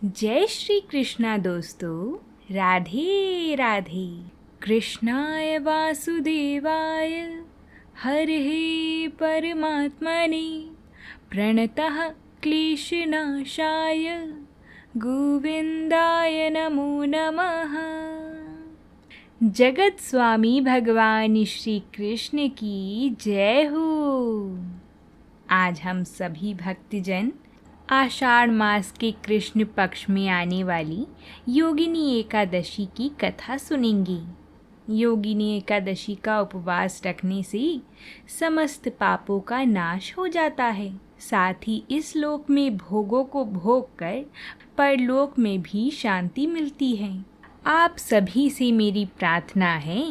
जय श्री कृष्णा दोस्तों, राधे राधे। कृष्णाय वासुदेवाय हरे परमात्मने प्रणतः क्लेशनाशाय गोविंदाय नमो नमः। जगत स्वामी भगवान श्री कृष्ण की जय हो। आज हम सभी भक्तजन आषाढ़ मास के कृष्ण पक्ष में आने वाली योगिनी एकादशी की कथा सुनेंगे। योगिनी एकादशी का उपवास रखने से समस्त पापों का नाश हो जाता है। साथ ही इस लोक में भोगों को भोग कर परलोक में भी शांति मिलती है। आप सभी से मेरी प्रार्थना है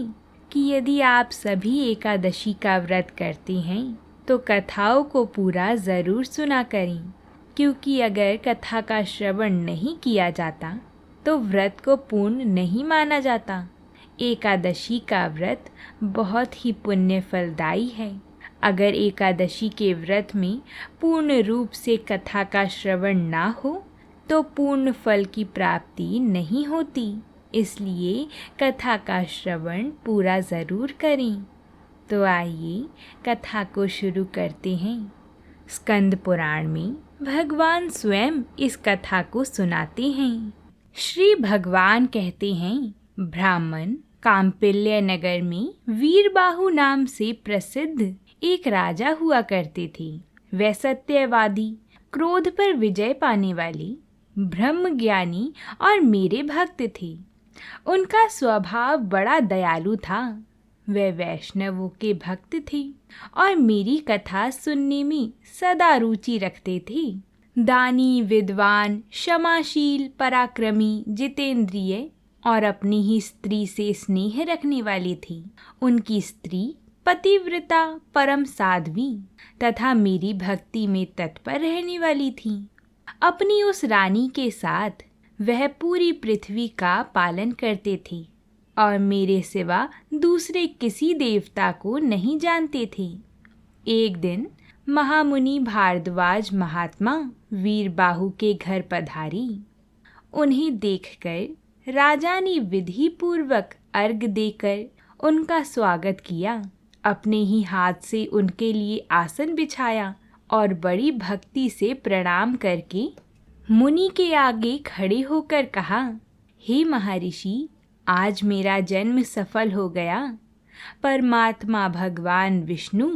कि यदि आप सभी एकादशी का व्रत करते हैं तो कथाओं को पूरा ज़रूर सुना करें, क्योंकि अगर कथा का श्रवण नहीं किया जाता तो व्रत को पूर्ण नहीं माना जाता। एकादशी का व्रत बहुत ही पुण्य फलदायी है। अगर एकादशी के व्रत में पूर्ण रूप से कथा का श्रवण ना हो तो पूर्ण फल की प्राप्ति नहीं होती। इसलिए कथा का श्रवण पूरा ज़रूर करें। तो आइए कथा को शुरू करते हैं। स्कंद पुराण में भगवान स्वयं इस कथा को सुनाते हैं। श्री भगवान कहते हैं, ब्राह्मण काम्पिल्य नगर में वीरबाहु नाम से प्रसिद्ध एक राजा हुआ करते थे। वे सत्यवादी, क्रोध पर विजय पाने वाले, ब्रह्मज्ञानी और मेरे भक्त थे। उनका स्वभाव बड़ा दयालु था। वे वैष्णवों के भक्त थे और मेरी कथा सुनने में सदा रुचि रखते थे। दानी, विद्वान, क्षमाशील, पराक्रमी, जितेंद्रिय और अपनी ही स्त्री से स्नेह रखने वाली थी। उनकी स्त्री पतिव्रता, परम साध्वी तथा मेरी भक्ति में तत्पर रहने वाली थी। अपनी उस रानी के साथ वह पूरी पृथ्वी का पालन करते थे और मेरे सिवा दूसरे किसी देवता को नहीं जानते थे। एक दिन महामुनि भारद्वाज महात्मा वीरबाहु के घर पधारी। उन्हें देखकर राजा ने विधि पूर्वक अर्घ्य देकर उनका स्वागत किया। अपने ही हाथ से उनके लिए आसन बिछाया और बड़ी भक्ति से प्रणाम करके मुनि के आगे खड़े होकर कहा, हे महर्षि, आज मेरा जन्म सफल हो गया। परमात्मा भगवान विष्णु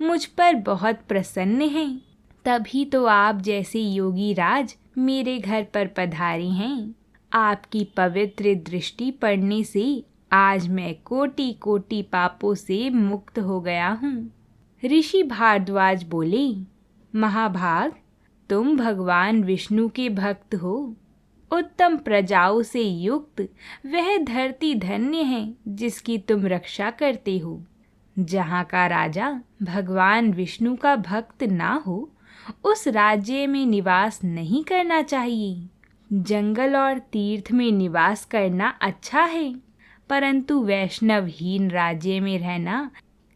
मुझ पर बहुत प्रसन्न हैं। तभी तो आप जैसे योगी राज मेरे घर पर पधारे हैं। आपकी पवित्र दृष्टि पड़ने से आज मैं कोटि कोटि पापों से मुक्त हो गया हूँ। ऋषि भारद्वाज बोले, महाभाग, तुम भगवान विष्णु के भक्त हो। उत्तम प्रजाओं से युक्त वह धरती धन्य है जिसकी तुम रक्षा करते हो। जहाँ का राजा भगवान विष्णु का भक्त ना हो उस राज्य में निवास नहीं करना चाहिए। जंगल और तीर्थ में निवास करना अच्छा है, परंतु वैष्णवहीन राज्य में रहना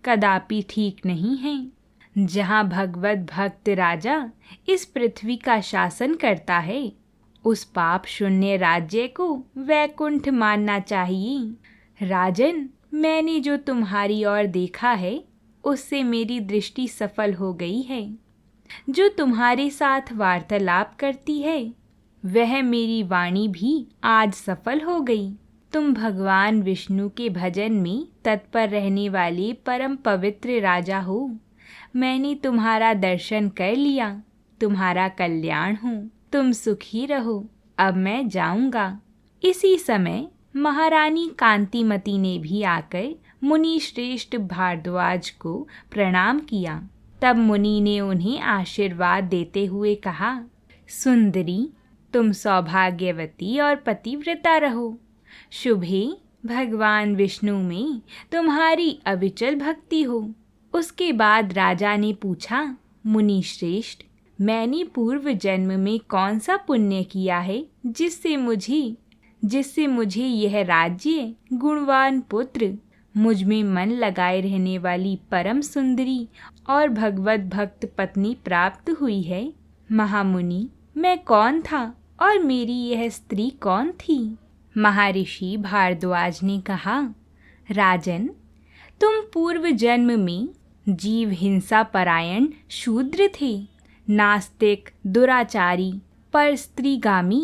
कदापि ठीक नहीं है। जहाँ भगवत भक्त राजा इस पृथ्वी का शासन करता है उस पाप शून्य राज्य को वैकुंठ मानना चाहिए। राजन, मैंने जो तुम्हारी ओर देखा है उससे मेरी दृष्टि सफल हो गई है। जो तुम्हारे साथ वार्तालाप करती है वह मेरी वाणी भी आज सफल हो गई। तुम भगवान विष्णु के भजन में तत्पर रहने वाले परम पवित्र राजा हो। मैंने तुम्हारा दर्शन कर लिया। तुम्हारा कल्याण हो। तुम सुखी रहो। अब मैं जाऊंगा। इसी समय महारानी कांतिमती ने भी आकर मुनि श्रेष्ठ भारद्वाज को प्रणाम किया। तब मुनि ने उन्हें आशीर्वाद देते हुए कहा, सुंदरी, तुम सौभाग्यवती और पतिव्रता रहो। शुभे भगवान विष्णु में तुम्हारी अविचल भक्ति हो। उसके बाद राजा ने पूछा, मुनि श्रेष्ठ, मैंने पूर्व जन्म में कौन सा पुण्य किया है जिससे मुझे यह राज्य, गुणवान पुत्र, मुझ में मन लगाए रहने वाली परम सुंदरी और भगवत भक्त पत्नी प्राप्त हुई है? महामुनि, मैं कौन था और मेरी यह स्त्री कौन थी? महर्षि भारद्वाज ने कहा, राजन, तुम पूर्व जन्म में जीव हिंसा परायण शूद्र थे, नास्तिक, दुराचारी, पर स्त्रीगामी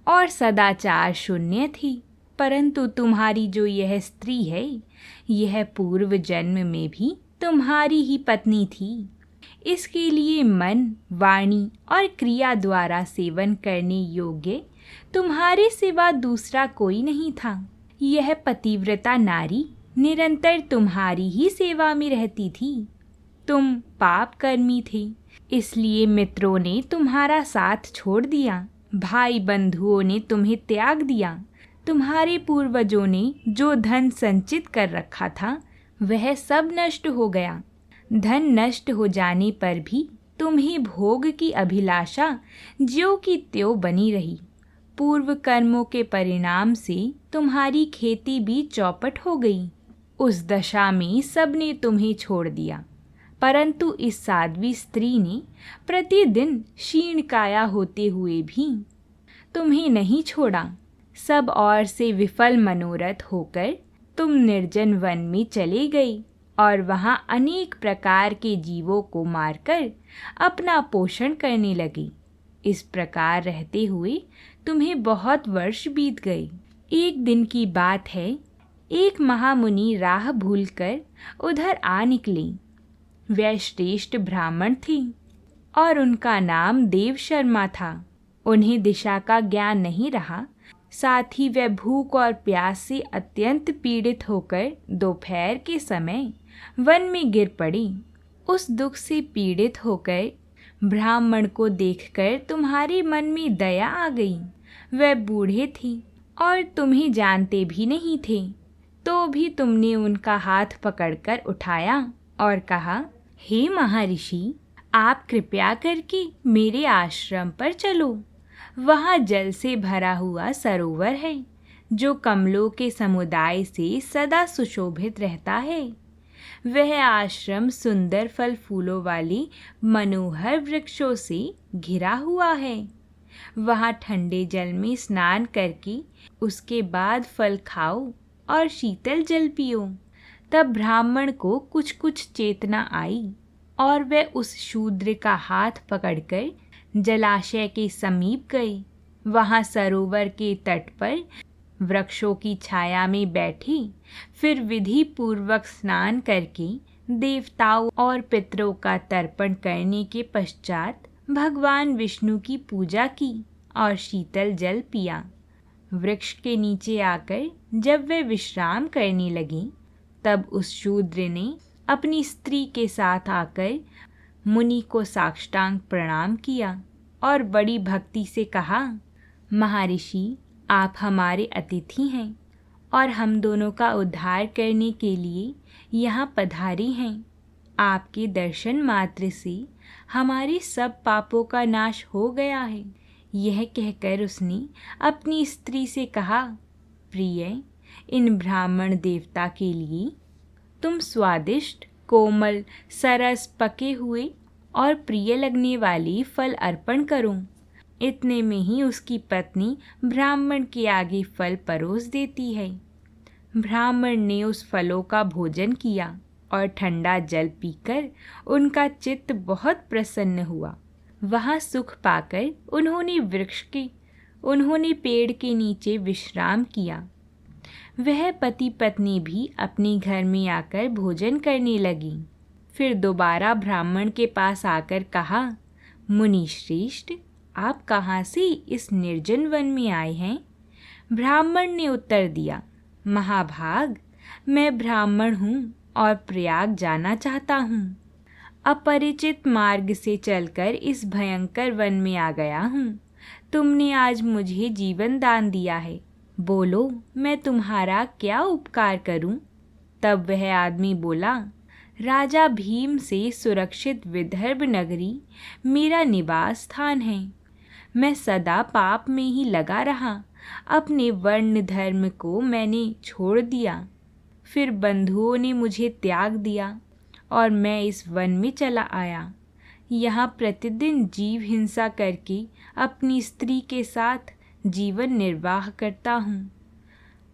और सदाचार शून्य थी। परंतु तुम्हारी जो यह स्त्री है, यह पूर्व जन्म में भी तुम्हारी ही पत्नी थी। इसके लिए मन, वाणी और क्रिया द्वारा सेवन करने योग्य तुम्हारे सिवा दूसरा कोई नहीं था। यह पतिव्रता नारी निरंतर तुम्हारी ही सेवा में रहती थी। तुम पाप कर्मी थे, इसलिए मित्रों ने तुम्हारा साथ छोड़ दिया, भाई बंधुओं ने तुम्हें त्याग दिया। तुम्हारे पूर्वजों ने जो धन संचित कर रखा था वह सब नष्ट हो गया। धन नष्ट हो जाने पर भी तुम्हें भोग की अभिलाषा ज्यों की त्यों बनी रही। पूर्व कर्मों के परिणाम से तुम्हारी खेती भी चौपट हो गई। उस दशा में सबने तुम्हें छोड़ दिया, परंतु इस साध्वी स्त्री ने प्रतिदिन क्षीण काया होते हुए भी तुम्हें नहीं छोड़ा। सब ओर से विफल मनोरथ होकर तुम निर्जन वन में चले गई और वहाँ अनेक प्रकार के जीवों को मारकर अपना पोषण करने लगी। इस प्रकार रहते हुए तुम्हें बहुत वर्ष बीत गए। एक दिन की बात है, एक महामुनि राह भूलकर उधर आ निकले। वे श्रेष्ठ ब्राह्मण थे और उनका नाम देव शर्मा था। उन्हें दिशा का ज्ञान नहीं रहा, साथ ही वे भूख और प्यास से अत्यंत पीड़ित होकर दोपहर के समय वन में गिर पड़ी। उस दुख से पीड़ित होकर ब्राह्मण को देखकर तुम्हारे मन में दया आ गई। वे बूढ़े थे और तुम्हें जानते भी नहीं थे, तो भी तुमने उनका हाथ पकड़कर उठाया और कहा, हे महर्षि, आप कृपया करके मेरे आश्रम पर चलो। वहाँ जल से भरा हुआ सरोवर है जो कमलों के समुदाय से सदा सुशोभित रहता है। वह आश्रम सुंदर फल फूलों वाली मनोहर वृक्षों से घिरा हुआ है। वहाँ ठंडे जल में स्नान करके उसके बाद फल खाओ और शीतल जल पियो। तब ब्राह्मण को कुछ कुछ चेतना आई और वह उस शूद्र का हाथ पकड़कर जलाशय के समीप गए। वहाँ सरोवर के तट पर वृक्षों की छाया में बैठी, फिर विधि पूर्वक स्नान करके देवताओं और पितरों का तर्पण करने के पश्चात भगवान विष्णु की पूजा की और शीतल जल पिया। वृक्ष के नीचे आकर जब वे विश्राम करने लगी, तब उस शूद्र ने अपनी स्त्री के साथ आकर मुनि को साष्टांग प्रणाम किया और बड़ी भक्ति से कहा, महर्षि, आप हमारे अतिथि हैं और हम दोनों का उद्धार करने के लिए यहाँ पधारे हैं। आपके दर्शन मात्र से हमारे सब पापों का नाश हो गया है। यह कहकर उसने अपनी स्त्री से कहा, प्रिय, इन ब्राह्मण देवता के लिए तुम स्वादिष्ट, कोमल, सरस, पके हुए और प्रिय लगने वाली फल अर्पण करो। इतने में ही उसकी पत्नी ब्राह्मण के आगे फल परोस देती है। ब्राह्मण ने उस फलों का भोजन किया और ठंडा जल पीकर उनका चित्त बहुत प्रसन्न हुआ। वहाँ सुख पाकर उन्होंने पेड़ के नीचे विश्राम किया। वह पति पत्नी भी अपने घर में आकर भोजन करने लगी। फिर दोबारा ब्राह्मण के पास आकर कहा, मुनि श्रेष्ठ, आप कहाँ से इस निर्जन वन में आए हैं? ब्राह्मण ने उत्तर दिया, महाभाग, मैं ब्राह्मण हूँ और प्रयाग जाना चाहता हूँ। अपरिचित मार्ग से चलकर इस भयंकर वन में आ गया हूँ। तुमने आज मुझे जीवन दान दिया है, बोलो मैं तुम्हारा क्या उपकार करूँ? तब वह आदमी बोला, राजा भीम से सुरक्षित विदर्भ नगरी मेरा निवास स्थान है। मैं सदा पाप में ही लगा रहा। अपने वर्ण धर्म को मैंने छोड़ दिया। फिर बंधुओं ने मुझे त्याग दिया और मैं इस वन में चला आया। यहाँ प्रतिदिन जीव हिंसा करके अपनी स्त्री के साथ जीवन निर्वाह करता हूँ।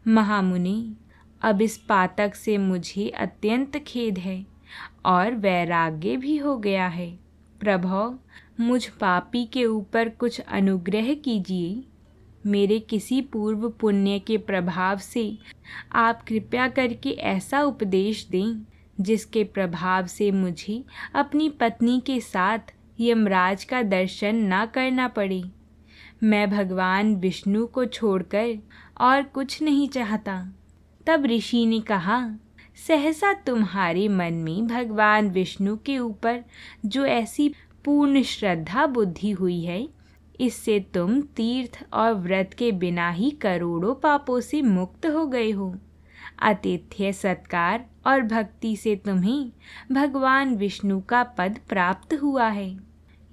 महामुनि, अब इस पातक से मुझे अत्यंत खेद है और वैराग्य भी हो गया है। प्रभो, मुझ पापी के ऊपर कुछ अनुग्रह कीजिए। मेरे किसी पूर्व पुण्य के प्रभाव से आप कृपया करके ऐसा उपदेश दें जिसके प्रभाव से मुझे अपनी पत्नी के साथ यमराज का दर्शन ना करना पड़े। मैं भगवान विष्णु को छोड़कर और कुछ नहीं चाहता। तब ऋषि ने कहा, सहसा तुम्हारे मन में भगवान विष्णु के ऊपर जो ऐसी पूर्ण श्रद्धा बुद्धि हुई है, इससे तुम तीर्थ और व्रत के बिना ही करोड़ों पापों से मुक्त हो गए हो। आतिथ्य सत्कार और भक्ति से तुम्हें भगवान विष्णु का पद प्राप्त हुआ है।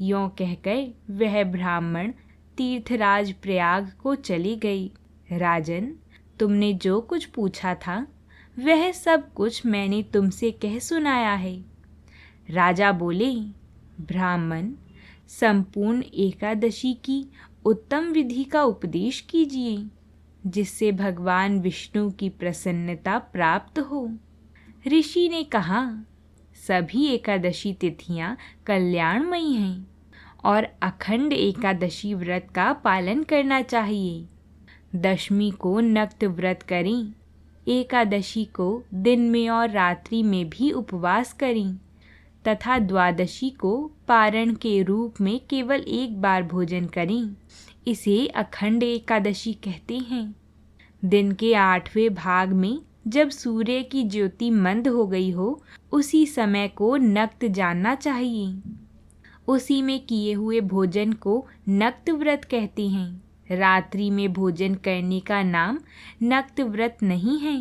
यों कहकर वह ब्राह्मण तीर्थराज प्रयाग को चली गई। राजन, तुमने जो कुछ पूछा था वह सब कुछ मैंने तुमसे कह सुनाया है। राजा बोले, ब्राह्मण, संपूर्ण एकादशी की उत्तम विधि का उपदेश कीजिए जिससे भगवान विष्णु की प्रसन्नता प्राप्त हो। ऋषि ने कहा, सभी एकादशी तिथियां कल्याणमयी हैं और अखंड एकादशी व्रत का पालन करना चाहिए। दशमी को नक्त व्रत करें, एकादशी को दिन में और रात्रि में भी उपवास करें तथा द्वादशी को पारण के रूप में केवल एक बार भोजन करें। इसे अखंड एकादशी कहते हैं। दिन के 8वें भाग में जब सूर्य की ज्योति मंद हो गई हो, उसी समय को नक्त जानना चाहिए। उसी में किए हुए भोजन को नक्त व्रत कहते हैं। रात्रि में भोजन करने का नाम नक्त व्रत नहीं है।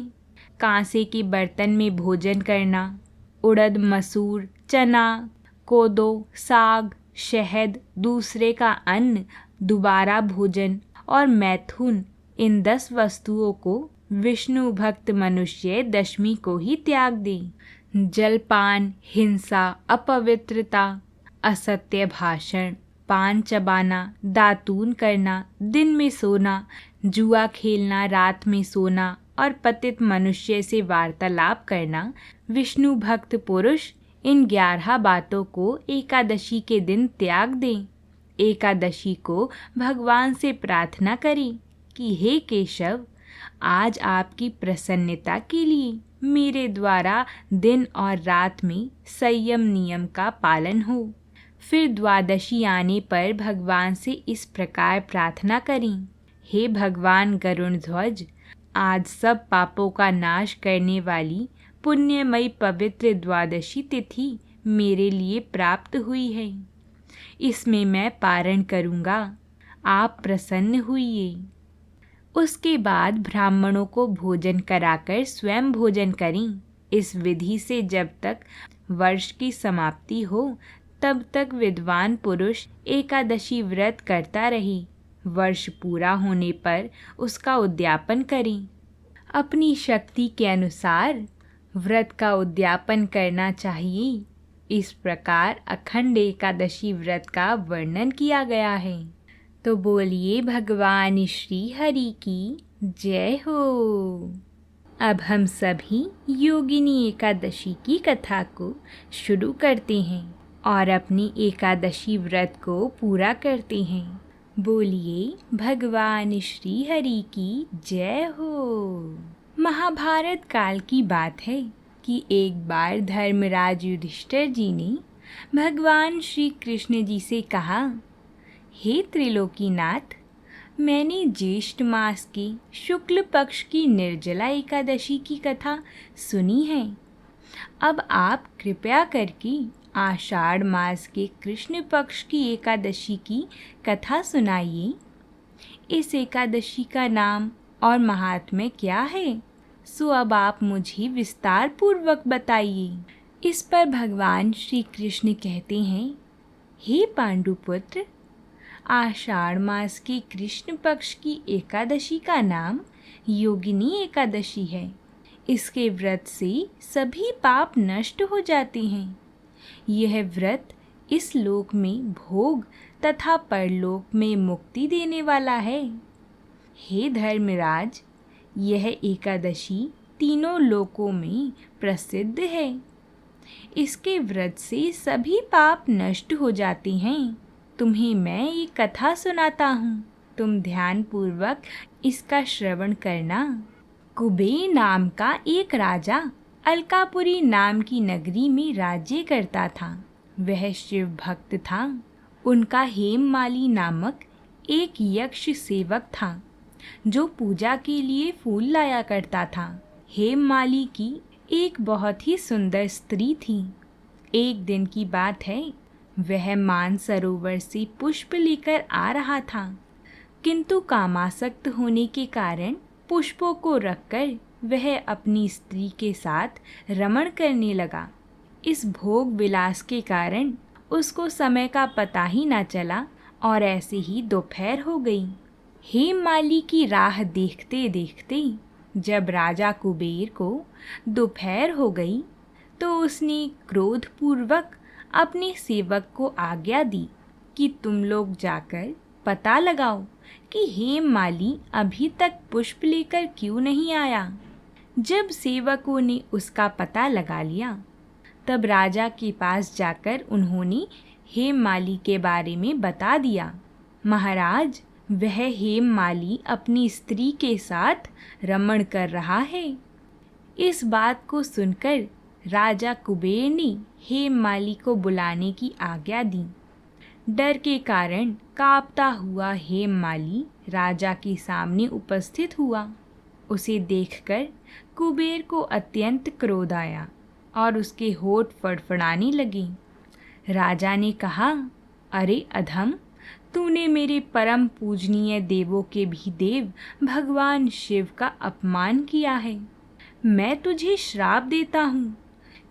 कांसे के बर्तन में भोजन करना, उड़द, मसूर, चना, कोदो, साग, शहद, दूसरे का अन्न, दोबारा भोजन और मैथुन, इन 10 वस्तुओं को विष्णु भक्त मनुष्य दशमी को ही त्याग दे। जलपान, हिंसा, अपवित्रता, असत्य भाषण, पान चबाना, दातून करना, दिन में सोना, जुआ खेलना, रात में सोना और पतित मनुष्य से वार्तालाप करना, विष्णु भक्त पुरुष इन 11 बातों को एकादशी के दिन त्याग दें। एकादशी को भगवान से प्रार्थना करें कि हे केशव, आज आपकी प्रसन्नता के लिए मेरे द्वारा दिन और रात में संयम नियम का पालन हो। फिर द्वादशी आने पर भगवान से इस प्रकार प्रार्थना करें, हे भगवान गरुण ध्वज, आज सब पापों का नाश करने वाली पुण्यमयी पवित्र द्वादशी तिथि मेरे लिए प्राप्त हुई है। इसमें मैं पारण करूँगा, आप प्रसन्न हुइए। उसके बाद ब्राह्मणों को भोजन कराकर स्वयं भोजन करें। इस विधि से जब तक वर्ष की समाप्ति हो तब तक विद्वान पुरुष एकादशी व्रत करता रहे। वर्ष पूरा होने पर उसका उद्यापन करें। अपनी शक्ति के अनुसार व्रत का उद्यापन करना चाहिए। इस प्रकार अखंड एकादशी व्रत का वर्णन किया गया है। तो बोलिए भगवान श्री हरि की जय हो। अब हम सभी योगिनी एकादशी की कथा को शुरू करते हैं और अपनी एकादशी व्रत को पूरा करते हैं। बोलिए भगवान श्री हरि की जय हो। महाभारत काल की बात है कि एक बार धर्मराज युधिष्ठिर जी ने भगवान श्री कृष्ण जी से कहा, हे त्रिलोकीनाथ, मैंने ज्येष्ठ मास की शुक्ल पक्ष की निर्जला एकादशी की कथा सुनी है। अब आप कृपया करके आषाढ़ मास के कृष्ण पक्ष की एकादशी की कथा सुनाइए। इस एकादशी का नाम और महात्म्य क्या है, सो अब आप मुझे विस्तार पूर्वक बताइए। इस पर भगवान श्री कृष्ण कहते हैं, हे पांडुपुत्र, आषाढ़ मास की कृष्ण पक्ष की एकादशी का नाम योगिनी एकादशी है। इसके व्रत से सभी पाप नष्ट हो जाते हैं। यह व्रत इस लोक में भोग तथा परलोक में मुक्ति देने वाला है। हे धर्मराज, यह एकादशी तीनों लोकों में प्रसिद्ध है। इसके व्रत से सभी पाप नष्ट हो जाते हैं। तुम्हें मैं ये कथा सुनाता हूँ, तुम ध्यान पूर्वक इसका श्रवण करना। कुबेर नाम का एक राजा अलकापुरी नाम की नगरी में राज्य करता था। वह शिव भक्त था। उनका हेममाली नामक एक यक्ष सेवक था जो पूजा के लिए फूल लाया करता था। हेममाली की एक बहुत ही सुंदर स्त्री थी। एक दिन की बात है, वह मानसरोवर से पुष्प लेकर आ रहा था, किंतु कामासक्त होने के कारण पुष्पों को रखकर वह अपनी स्त्री के साथ रमण करने लगा। इस भोग विलास के कारण उसको समय का पता ही ना चला और ऐसे ही दोपहर हो गई। हेममाली की राह देखते देखते जब राजा कुबेर को दोपहर हो गई तो उसने क्रोधपूर्वक अपने सेवक को आज्ञा दी कि तुम लोग जाकर पता लगाओ कि हेममाली अभी तक पुष्प लेकर क्यों नहीं आया। जब सेवकों ने उसका पता लगा लिया तब राजा के पास जाकर उन्होंने हेममाली के बारे में बता दिया। महाराज, वह हेममाली अपनी स्त्री के साथ रमण कर रहा है। इस बात को सुनकर राजा कुबेर ने हेममाली को बुलाने की आज्ञा दी। डर के कारण कांपता हुआ हेममाली राजा के सामने उपस्थित हुआ। उसे देखकर कुबेर को अत्यंत क्रोध आया और उसके होठ फड़फड़ाने लगे। राजा ने कहा, अरे अधम, तूने मेरे परम पूजनीय देवों के भी देव भगवान शिव का अपमान किया है। मैं तुझे श्राप देता हूँ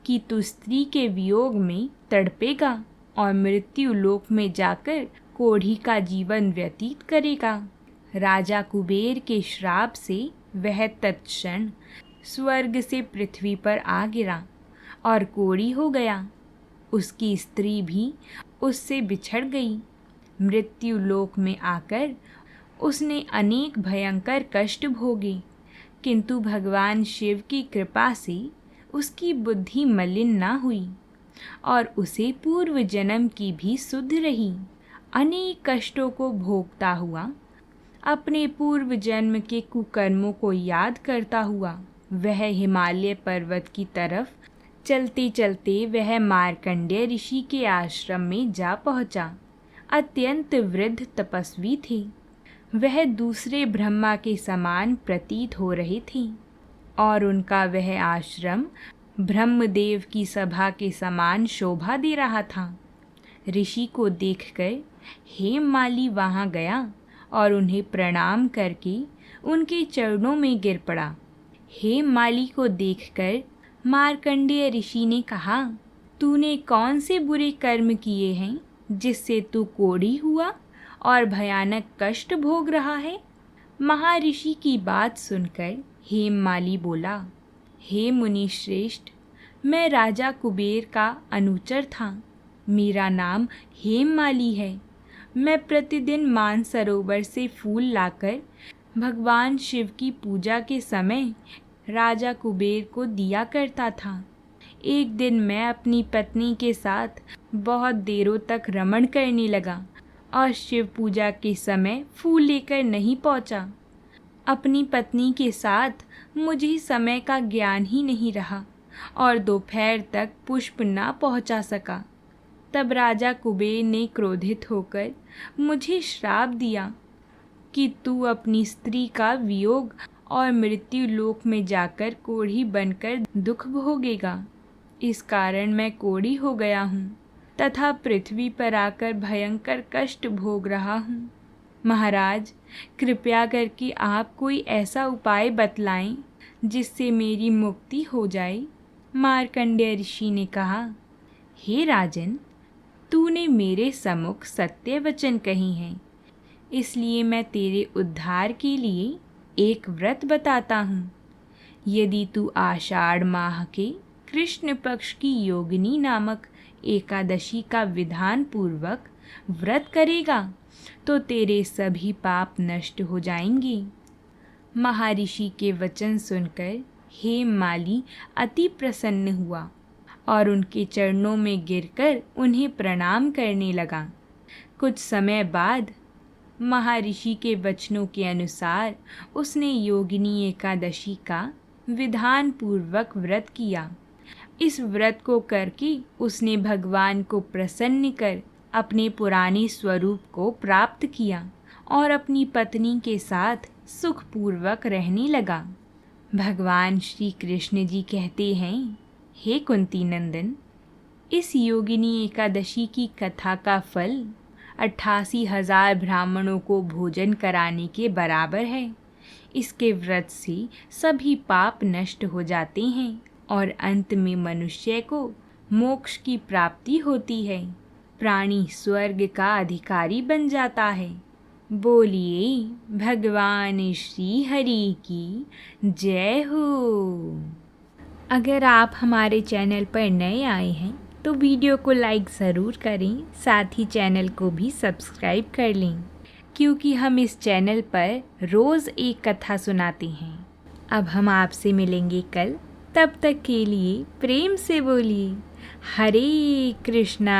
कि तू स्त्री के वियोग में तड़पेगा और मृत्यु लोक में जाकर कोढ़ी का जीवन व्यतीत करेगा। राजा कुबेर के श्राप से वह तत्क्षण स्वर्ग से पृथ्वी पर आ गिरा और कोढ़ी हो गया। उसकी स्त्री भी उससे बिछड़ गई। मृत्यु लोक में आकर उसने अनेक भयंकर कष्ट भोगे, किंतु भगवान शिव की कृपा से उसकी बुद्धि मलिन ना हुई और उसे पूर्व जन्म की भी सुध रही। अनेक कष्टों को भोगता हुआ, अपने पूर्व जन्म के कुकर्मों को याद करता हुआ वह हिमालय पर्वत की तरफ चलते चलते वह मार्कंडेय ऋषि के आश्रम में जा पहुंचा। अत्यंत वृद्ध तपस्वी थे। वह दूसरे ब्रह्मा के समान प्रतीत हो रहे थे और उनका वह आश्रम ब्रह्मदेव की सभा के समान शोभा दे रहा था। ऋषि को देखकर हेममाली वहां गया और उन्हें प्रणाम करके उनके चरणों में गिर पड़ा। हेममाली को देखकर मार्कंडेय ऋषि ने कहा, तूने कौन से बुरे कर्म किए हैं जिससे तू कोढ़ी हुआ और भयानक कष्ट भोग रहा है? महर्षि की बात सुनकर हेममाली बोला, हे मुनि श्रेष्ठ, मैं राजा कुबेर का अनुचर था। मेरा नाम हेममाली है। मैं प्रतिदिन मानसरोवर से फूल लाकर भगवान शिव की पूजा के समय राजा कुबेर को दिया करता था। एक दिन मैं अपनी पत्नी के साथ बहुत देरों तक रमण करने लगा और शिव पूजा के समय फूल लेकर नहीं पहुंचा। अपनी पत्नी के साथ मुझे समय का ज्ञान ही नहीं रहा और दोपहर तक पुष्प ना पहुंचा सका। तब राजा कुबेर ने क्रोधित होकर मुझे श्राप दिया कि तू अपनी स्त्री का वियोग और मृत्यु लोक में जाकर कोढ़ी बनकर दुख भोगेगा। इस कारण मैं कोढ़ी हो गया हूँ तथा पृथ्वी पर आकर भयंकर कष्ट भोग रहा हूँ। महाराज, कृपया करके आप कोई ऐसा उपाय बतलाएं जिससे मेरी मुक्ति हो जाए। मार्कंडेय ऋषि ने कहा, हे राजन, तूने मेरे सम्मुख सत्य वचन कही हैं, इसलिए मैं तेरे उद्धार के लिए एक व्रत बताता हूँ। यदि तू आषाढ़ माह के कृष्ण पक्ष की योगिनी नामक एकादशी का विधान पूर्वक व्रत करेगा तो तेरे सभी पाप नष्ट हो जाएंगे। महर्षि के वचन सुनकर हेममाली अति प्रसन्न हुआ और उनके चरणों में गिरकर उन्हें प्रणाम करने लगा। कुछ समय बाद महर्षि के वचनों के अनुसार उसने योगिनी एकादशी का विधान पूर्वक व्रत किया। इस व्रत को करके उसने भगवान को प्रसन्न कर अपने पुराने स्वरूप को प्राप्त किया और अपनी पत्नी के साथ सुखपूर्वक रहने लगा। भगवान श्री कृष्ण जी कहते हैं, हे कुंती नंदन, इस योगिनी एकादशी की कथा का फल 88,000 ब्राह्मणों को भोजन कराने के बराबर है। इसके व्रत से सभी पाप नष्ट हो जाते हैं और अंत में मनुष्य को मोक्ष की प्राप्ति होती है। प्राणी स्वर्ग का अधिकारी बन जाता है। बोलिए भगवान श्री हरि की जय हो। अगर आप हमारे चैनल पर नए आए हैं तो वीडियो को लाइक ज़रूर करें, साथ ही चैनल को भी सब्सक्राइब कर लें, क्योंकि हम इस चैनल पर रोज़ एक कथा सुनाते हैं। अब हम आपसे मिलेंगे कल, तब तक के लिए प्रेम से बोलिए हरे कृष्णा।